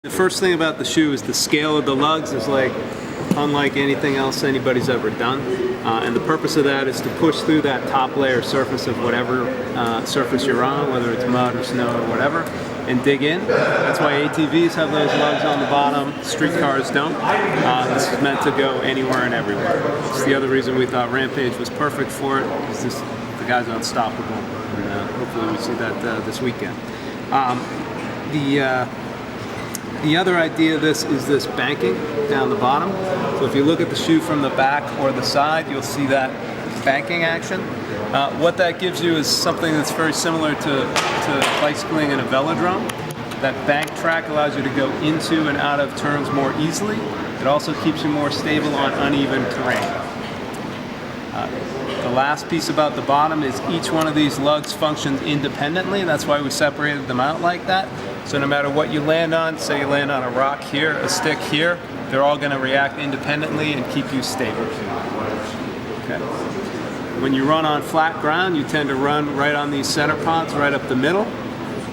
The first thing about the shoe is the scale of the lugs is like unlike anything else anybody's ever done. And the purpose of that is to push through that top layer surface of whatever surface you're on, whether it's mud or snow or whatever, and dig in. That's why ATVs have those lugs on the bottom, streetcars don't. This is meant to go anywhere and everywhere. It's the other reason we thought Rampage was perfect for it, is the guy's unstoppable. And hopefully we see that this weekend. The other idea of this is this banking down the bottom. So if you look at the shoe from the back or the side, you'll see that banking action. What that gives you is something that's very similar to bicycling in a velodrome. That bank track allows you to go into and out of turns more easily. It also keeps you more stable on uneven terrain. The last piece about the bottom is each one of these lugs functions independently. That's why we separated them out like that. So no matter what you land on, say you land on a rock here, a stick here, they're all going to react independently and keep you stable. Okay. When you run on flat ground, you tend to run right on these center pods, right up the middle.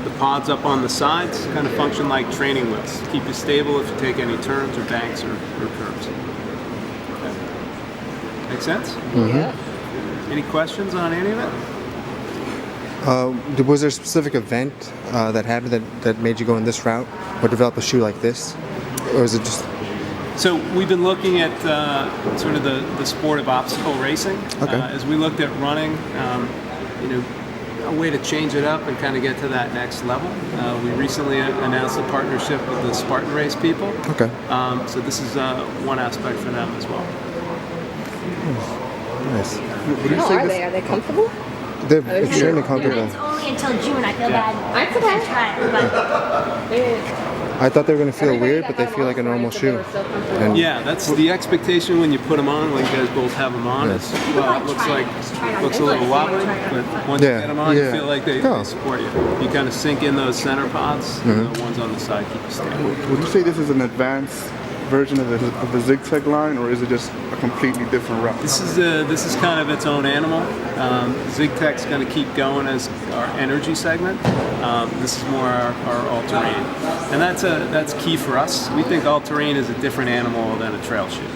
The pods up on the sides kind of function like training wheels. Keep you stable if you take any turns or banks or curves. Okay. Make sense? Mm-hmm. Yeah. Any questions on any of it? Was there a specific event that happened that made you go in this route or develop a shoe like this? Or is it just... So we've been looking at sort of the sport of obstacle racing. Okay. As we looked at running, a way to change it up and kind of get to that next level. We recently announced a partnership with the Spartan Race people. Okay. So this is one aspect for them as well. Nice. How are they? Are they comfortable? They're extremely comfortable. It's only until June. I feel bad. I try it, but I thought they were going to feel weird, but they feel like a normal shoe. And yeah, that's the expectation when you put them on. When you guys both have them on, Yes. it's, well, it looks a little wobbly, but once you get them on, you feel like they support you. You kind of sink in those center pods, and the ones on the side keep you stable. Would you say this is an advanced version of the zigzag line, or is it just a completely different route? This is kind of its own animal. ZigTech's going to keep going as our energy segment. This is more our all-terrain, and that's key for us. We think all-terrain is a different animal than a trail shoe.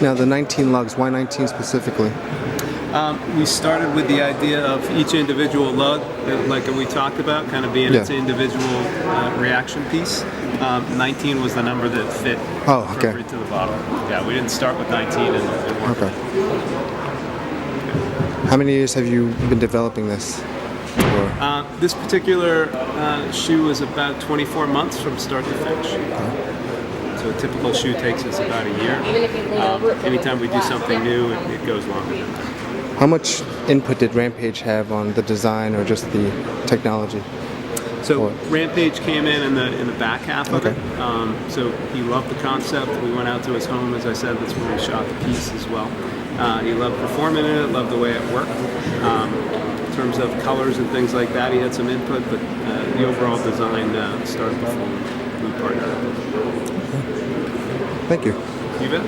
now the 19 lugs, why 19 specifically? We started with the idea of each individual lug, like we talked about, kind of being its individual reaction piece. 19 was the number that fit appropriate to the bottle. Yeah, we didn't start with 19 and work. Okay. How many years have you been developing this? This particular shoe is about 24 months from start to finish. So a typical shoe takes us about a year. Anytime we do something new, it goes longer. How much input did Rampage have on the design or just the technology? So Rampage came in the back half of it. So he loved the concept. We went out to his home, as I said. That's where we shot the piece as well. He loved performing in it, loved the way it worked. In terms of colors and things like that, he had some input, but the overall design started before we partnered. Thank you. You bet.